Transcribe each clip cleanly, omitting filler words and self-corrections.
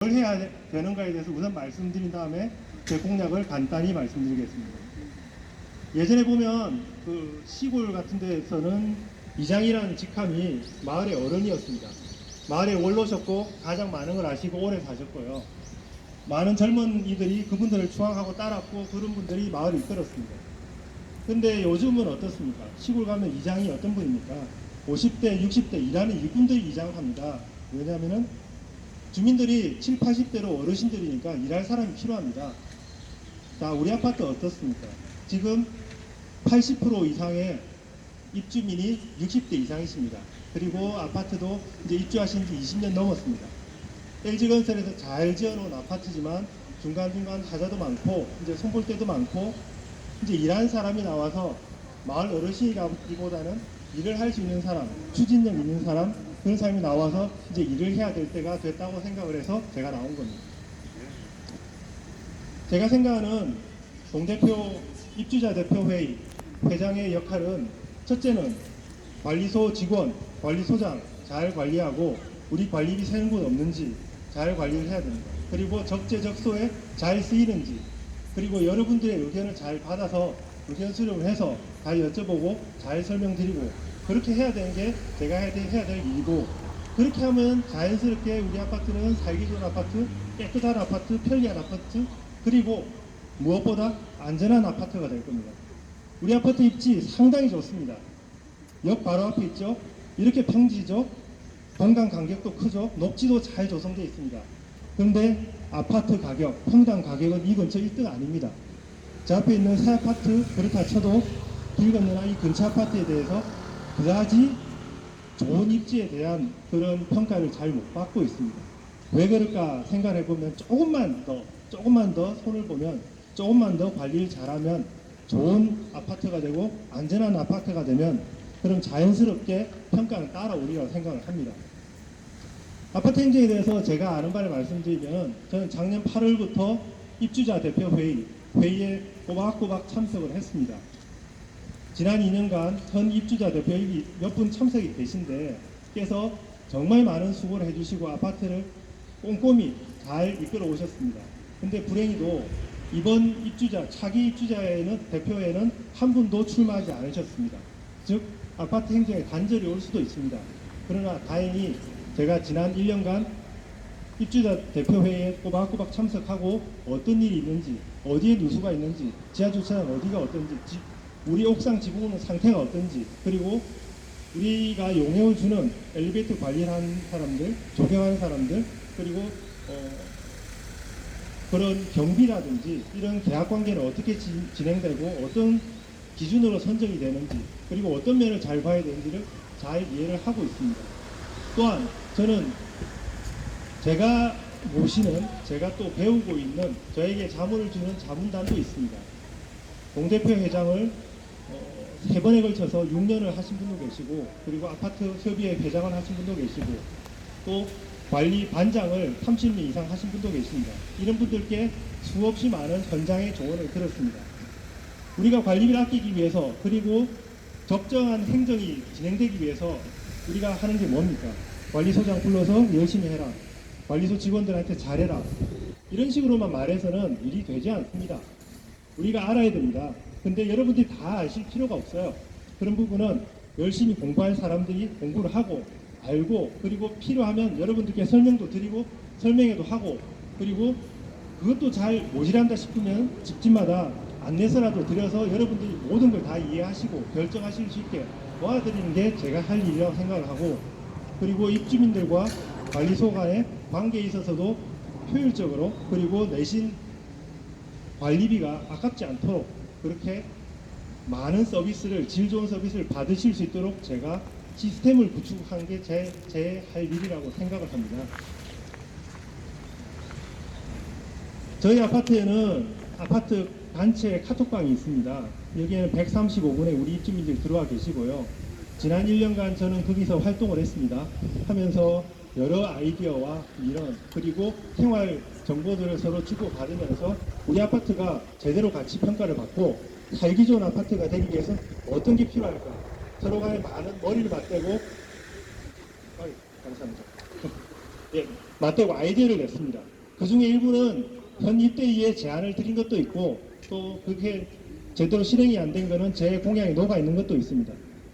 뭘 해야 되는가에 대해서 우선 말씀드린 다음에 제 공약을 간단히 말씀드리겠습니다. 예전에 보면 그 시골 같은 데에서는 이장이라는 직함이 마을의 어른이었습니다. 마을의 원로셨고 가장 많은 걸 아시고 오래 사셨고요. 많은 젊은이들이 그분들을 추앙하고 따랐고 그런 분들이 마을을 이끌었습니다. 근데 요즘은 어떻습니까? 시골 가면 이장이 어떤 분입니까? 50대, 60대 일하는 일꾼들이 이장을 합니다. 왜냐하면 주민들이 7, 80대로 어르신들이니까 일할 사람이 필요합니다. 자, 우리 아파트 어떻습니까? 지금 80% 이상의 입주민이 60대 이상이십니다. 그리고 아파트도 이제 입주하신 지 20년 넘었습니다. LG건설에서 잘 지어놓은 아파트지만 중간중간 하자도 많고 이제 손볼 때도 많고 이제 일하는 사람이 나와서 마을 어르신이라기보다는 일을 할 수 있는 사람, 추진력 있는 사람, 그런 사람이 나와서 이제 일을 해야 될 때가 됐다고 생각을 해서 제가 나온 겁니다. 제가 생각하는 동대표 입주자 대표 회의 회장의 역할은 첫째는 관리소 직원, 관리소장 잘 관리하고 우리 관리비 새는 곳 없는지 잘 관리를 해야 됩니다. 그리고 적재적소에 잘 쓰이는지 그리고 여러분들의 의견을 잘 받아서 의견 수렴을 해서 다 여쭤보고 잘 설명드리고 그렇게 해야 되는 게 제가 해야 될 일이고 그렇게 하면 자연스럽게 우리 아파트는 살기 좋은 아파트, 깨끗한 아파트, 편리한 아파트 그리고 무엇보다 안전한 아파트가 될 겁니다. 우리 아파트 입지 상당히 좋습니다. 역 바로 앞에 있죠. 이렇게 평지죠. 공간 간격도 크죠. 녹지도 잘 조성되어 있습니다. 그런데 아파트 가격, 평당 가격은 이 근처 1등 아닙니다. 제 앞에 있는 새 아파트 그렇다 쳐도 길 건너나 이 근처 아파트에 대해서 그다지 좋은 입지에 대한 그런 평가를 잘 못 받고 있습니다. 왜 그럴까 생각해 보면 조금만 더 손을 보면 조금만 더 관리를 잘하면 좋은 아파트가 되고 안전한 아파트가 되면 그럼 자연스럽게 평가는 따라오리라고 생각을 합니다. 아파트 행정에 대해서 제가 아는 바를 말씀드리면 저는 작년 8월부터 입주자 대표 회의에 꼬박꼬박 참석을 했습니다. 지난 2년간 현 입주자 대표님이 몇 분 참석이 계신데 께서 정말 많은 수고를 해주시고 아파트를 꼼꼼히 잘 이끌어 오셨습니다. 근데 불행히도 이번 입주자 차기 입주자에는 대표에는 한 분도 출마하지 않으셨습니다. 즉 아파트 행정에 단절이 올 수도 있습니다. 그러나 다행히 제가 지난 1년간 입주자 대표회의에 꼬박꼬박 참석하고 어떤 일이 있는지 어디에 누수가 있는지 지하주차장 어디가 어떤지 우리 옥상 지붕의 상태가 어떤지 그리고 우리가 용역을 주는 엘리베이터 관리를 하는 사람들 조경하는 사람들 그리고 그런 경비라든지 이런 계약관계는 어떻게 진행되고 어떤 기준으로 선정이 되는지 그리고 어떤 면을 잘 봐야 되는지를 잘 이해를 하고 있습니다. 또한 저는 제가 모시는 제가 또 배우고 있는 저에게 자문을 주는 자문단도 있습니다. 동대표 회장을 3번에 걸쳐서 6년을 하신 분도 계시고 그리고 아파트 협의회 회장을 하신 분도 계시고 또 관리 반장을 30년 이상 하신 분도 계십니다. 이런 분들께 수없이 많은 현장의 조언을 들었습니다. 우리가 관리비를 아끼기 위해서 그리고 적정한 행정이 진행되기 위해서 우리가 하는 게 뭡니까? 관리소장 불러서 열심히 해라. 관리소 직원들한테 잘해라. 이런 식으로만 말해서는 일이 되지 않습니다. 우리가 알아야 됩니다. 근데 여러분들이 다 아실 필요가 없어요. 그런 부분은 열심히 공부할 사람들이 공부를 하고 알고 그리고 필요하면 여러분들께 설명도 드리고 설명회도 하고 그리고 그것도 잘 모자란다 싶으면 집집마다 안내서라도 드려서 여러분들이 모든 걸 다 이해하시고 결정하실 수 있게 도와드리는 게 제가 할 일이라고 생각을 하고 그리고 입주민들과 관리소 간의 관계에 있어서도 효율적으로 그리고 내신 관리비가 아깝지 않도록 그렇게 많은 서비스를 질 좋은 서비스를 받으실 수 있도록 제가 시스템을 구축하는 게 제 할 일이라고 생각을 합니다. 저희 아파트에는 아파트 단체 카톡방이 있습니다. 여기에는 135분의 우리 입주민들이 들어와 계시고요. 지난 1년간 저는 거기서 활동을 했습니다. 하면서 여러 아이디어와 이런 그리고 생활 정보들을 서로 주고받으면서 우리 아파트가 제대로 가치 평가를 받고 살기 좋은 아파트가 되기 위해서 어떤 게 필요할까 서로 간에 많은 머리를 맞대고 감사합니다. 예. 맞대고 아이디어를 냈습니다. 그 중에 일부는 현 입대위에 제안을 드린 것도 있고 또 그게 제대로 실행이 안 된 거는 제 공약에 녹아 있는 것도 있습니다.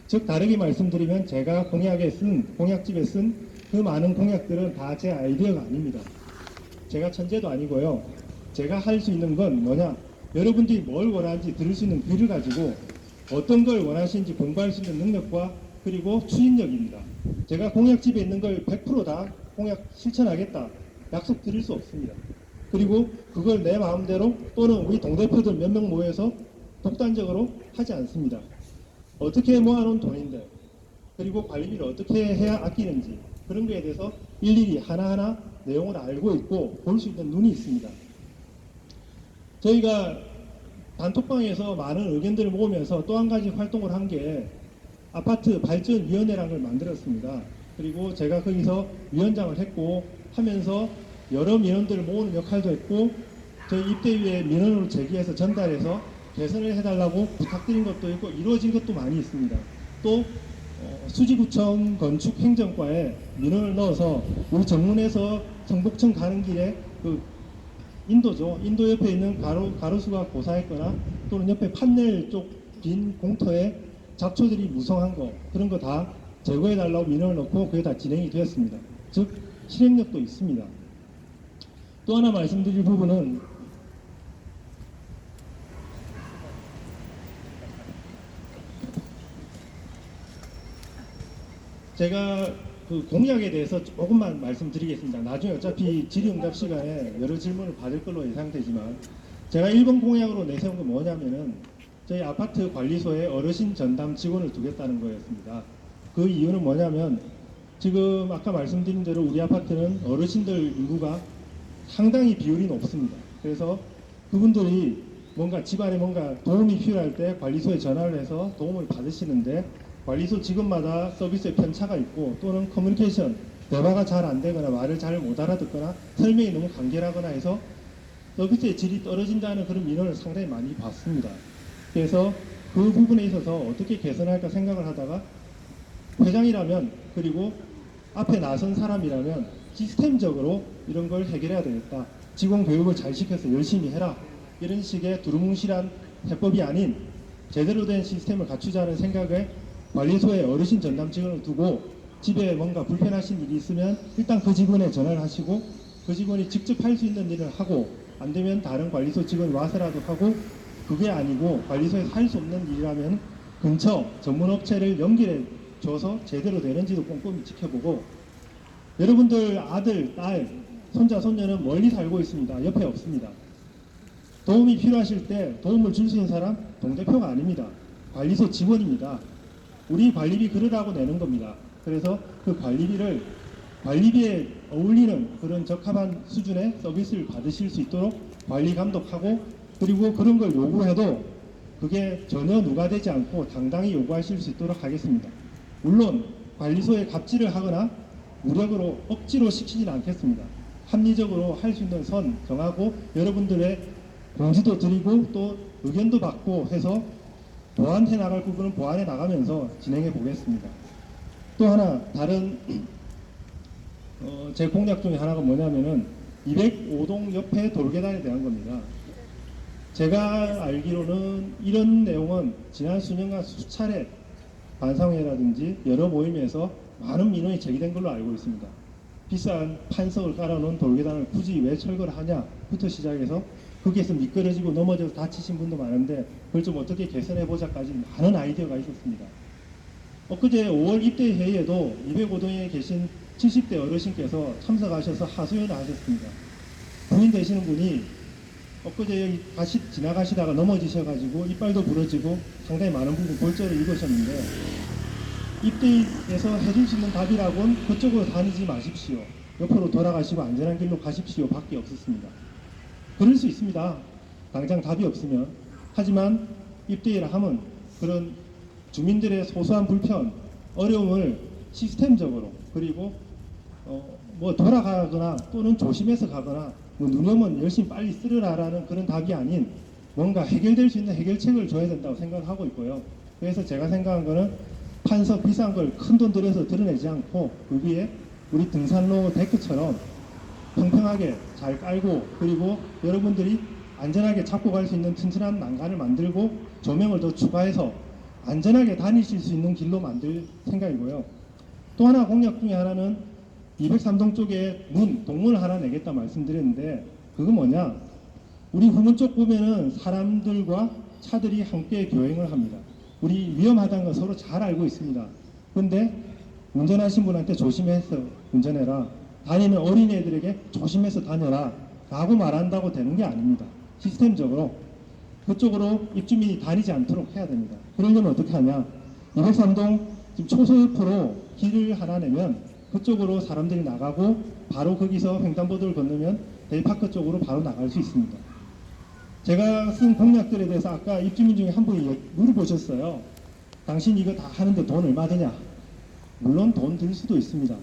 즉 다르게 말씀드리면 제가 공약집에 쓴 그 많은 공약들은 다 제 아이디어가 아닙니다. 제가 천재도 아니고요. 제가 할 수 있는 건 뭐냐? 여러분들이 뭘 원하는지 들을 수 있는 귀를 가지고 어떤 걸 원하시는지 공부할 수 있는 능력과 그리고 추진력입니다. 제가 공약집에 있는 걸 100%다 공약 실천하겠다 약속 드릴 수 없습니다. 그리고 그걸 내 마음대로 또는 우리 동대표들 몇 명 모여서 독단적으로 하지 않습니다. 어떻게 모아놓은 돈인데 그리고 관리비를 어떻게 해야 아끼는지 그런 거에 대해서 일일이 하나하나 내용을 알고 있고 볼 수 있는 눈이 있습니다. 저희가 단톡방에서 많은 의견들을 모으면서 또 한 가지 활동을 한 게 아파트 발전위원회라는 걸 만들었습니다. 그리고 제가 거기서 위원장을 했고 하면서 여러 민원들을 모으는 역할도 했고 저희 입대위에 민원으로 제기해서 전달해서 개선을 해달라고 부탁드린 것도 있고 이루어진 것도 많이 있습니다. 또 수지구청 건축행정과에 민원을 넣어서 우리 정문에서 성북청 가는 길에 그 인도죠. 인도 옆에 있는 가로수가 고사했거나 또는 옆에 판넬 쪽 빈 공터에 잡초들이 무성한 거 그런 거 다 제거해달라고 민원을 넣고 그게 다 진행이 되었습니다. 즉 실행력도 있습니다. 또 하나 말씀드릴 부분은 제가 그 공약에 대해서 조금만 말씀드리겠습니다. 나중에 어차피 질의응답 시간에 여러 질문을 받을 걸로 예상되지만 제가 1번 공약으로 내세운 건 뭐냐면은 저희 아파트 관리소에 어르신 전담 직원을 두겠다는 거였습니다. 그 이유는 뭐냐면 지금 아까 말씀드린 대로 우리 아파트는 어르신들 인구가 상당히 비율이 높습니다. 그래서 그분들이 뭔가 집안에 뭔가 도움이 필요할 때 관리소에 전화를 해서 도움을 받으시는데 관리소 직원마다 서비스에 편차가 있고 또는 커뮤니케이션 대화가 잘 안 되거나 말을 잘 못 알아듣거나 설명이 너무 간결하거나 해서 서비스의 질이 떨어진다는 그런 민원을 상당히 많이 받습니다. 그래서 그 부분에 있어서 어떻게 개선할까 생각을 하다가 회장이라면 그리고 앞에 나선 사람이라면 시스템적으로 이런 걸 해결해야 되겠다. 직원 교육을 잘 시켜서 열심히 해라. 이런 식의 두루뭉실한 해법이 아닌 제대로 된 시스템을 갖추자는 생각에 관리소에 어르신 전담 직원을 두고 집에 뭔가 불편하신 일이 있으면 일단 그 직원에 전화를 하시고 그 직원이 직접 할 수 있는 일을 하고 안 되면 다른 관리소 직원이 와서라도 하고 그게 아니고 관리소에서 할 수 없는 일이라면 근처 전문업체를 연결해 줘서 제대로 되는지도 꼼꼼히 지켜보고 여러분들 아들, 딸, 손자, 손녀는 멀리 살고 있습니다. 옆에 없습니다. 도움이 필요하실 때 도움을 줄 수 있는 사람 동대표가 아닙니다. 관리소 직원입니다. 우리 관리비 그러라고 내는 겁니다. 그래서 그 관리비에 어울리는 그런 적합한 수준의 서비스를 받으실 수 있도록 관리 감독하고 그리고 그런 걸 요구해도 그게 전혀 누가되지 않고 당당히 요구하실 수 있도록 하겠습니다. 물론 관리소에 갑질을 하거나 무력으로 억지로 시키지는 않겠습니다. 합리적으로 할 수 있는 선 정하고 여러분들의 공지도 드리고 또 의견도 받고 해서 보완해 나갈 부분은 보완해 나가면서 진행해 보겠습니다. 또 하나 다른 제 공약 중에 하나가 뭐냐면은 205동 옆에 돌계단에 대한 겁니다. 제가 알기로는 이런 내용은 지난 수년간 수차례 반상회라든지 여러 모임에서 많은 민원이 제기된 걸로 알고 있습니다. 비싼 판석을 깔아놓은 돌계단을 굳이 왜 철거를 하냐부터 시작해서 거기에서 미끄러지고 넘어져서 다치신 분도 많은데 그걸 좀 어떻게 개선해보자까지 많은 아이디어가 있었습니다. 엊그제 5월 입대 회의에도 205동에 계신 70대 어르신께서 참석하셔서 하소연을 하셨습니다. 부인 되시는 분이 엊그제 여기 지나가시다가 넘어지셔가지고 이빨도 부러지고 상당히 많은 부분 골절을 입으셨는데 입대에서 해줄 수 있는 답이라고는 그쪽으로 다니지 마십시오. 옆으로 돌아가시고 안전한 길로 가십시오 밖에 없었습니다. 그럴 수 있습니다. 당장 답이 없으면. 하지만 입대를 하면 그런 주민들의 소소한 불편, 어려움을 시스템적으로 그리고 뭐 돌아가거나 또는 조심해서 가거나 뭐 눈이 오면 열심히 빨리 쓰르라라는 그런 답이 아닌 뭔가 해결될 수 있는 해결책을 줘야 된다고 생각하고 있고요. 그래서 제가 생각한 거는 판석 비싼 걸 큰 돈 들여서 드러내지 않고 그 위에 우리 등산로 데크처럼 평평하게 잘 깔고 그리고 여러분들이 안전하게 잡고 갈 수 있는 튼튼한 난간을 만들고 조명을 더 추가해서 안전하게 다니실 수 있는 길로 만들 생각이고요. 또 하나 공약 중에 하나는 203동 쪽에 동문을 하나 내겠다 말씀드렸는데 그건 뭐냐? 우리 후문 쪽 보면은 사람들과 차들이 함께 교행을 합니다. 우리 위험하다는 거 서로 잘 알고 있습니다. 근데 운전하신 분한테 조심해서 운전해라. 다니는 어린애들에게 조심해서 다녀라. 라고 말한다고 되는 게 아닙니다. 시스템적으로 그쪽으로 입주민이 다니지 않도록 해야 됩니다. 그러려면 어떻게 하냐? 203동 지금 초소유포로 길을 하나 내면 그쪽으로 사람들이 나가고 바로 거기서 횡단보도를 건너면 데이파크 쪽으로 바로 나갈 수 있습니다. 제가 쓴 공약들에 대해서 아까 입주민 중에 한 분이 물어보셨어요. 당신 이거 다 하는데 돈 얼마 드냐? 물론 돈 들 수도 있습니다.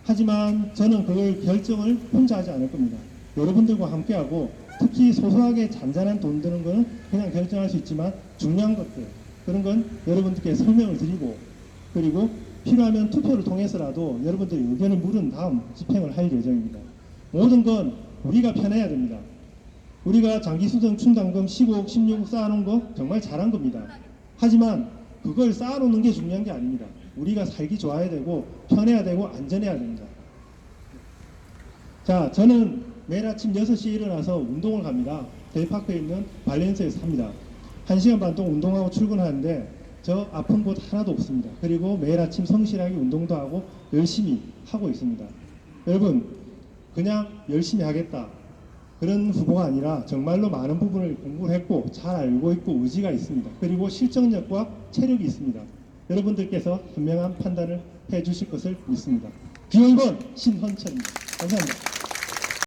하지만 저는 그걸 결정을 혼자 하지 않을 겁니다. 여러분들과 함께하고 특히 소소하게 잔잔한 돈 드는 거는 그냥 결정할 수 있지만 중요한 것들 그런 건 여러분들께 설명을 드리고 그리고 필요하면 투표를 통해서라도 여러분들의 의견을 물은 다음 집행을 할 예정입니다. 모든 건 우리가 편해야 됩니다. 우리가 장기수정 충당금 15억, 16억 쌓아놓은 거 정말 잘한 겁니다. 하지만 그걸 쌓아놓는 게 중요한 게 아닙니다. 우리가 살기 좋아야 되고 편해야 되고 안전해야 됩니다. 자, 저는 매일 아침 6시에 일어나서 운동을 갑니다. 데이파크에 있는 발렌스에서 삽니다. 1시간 반 동안 운동하고 출근하는데 저 아픈 곳 하나도 없습니다. 그리고 매일 아침 성실하게 운동도 하고 열심히 하고 있습니다. 여러분, 그냥 열심히 하겠다. 그런 후보가 아니라 정말로 많은 부분을 공부를 했고 잘 알고 있고 의지가 있습니다. 그리고 실정력과 체력이 있습니다. 여러분들께서 현명한 판단을 해 주실 것을 믿습니다. 기호 1번 신헌철입니다. 감사합니다.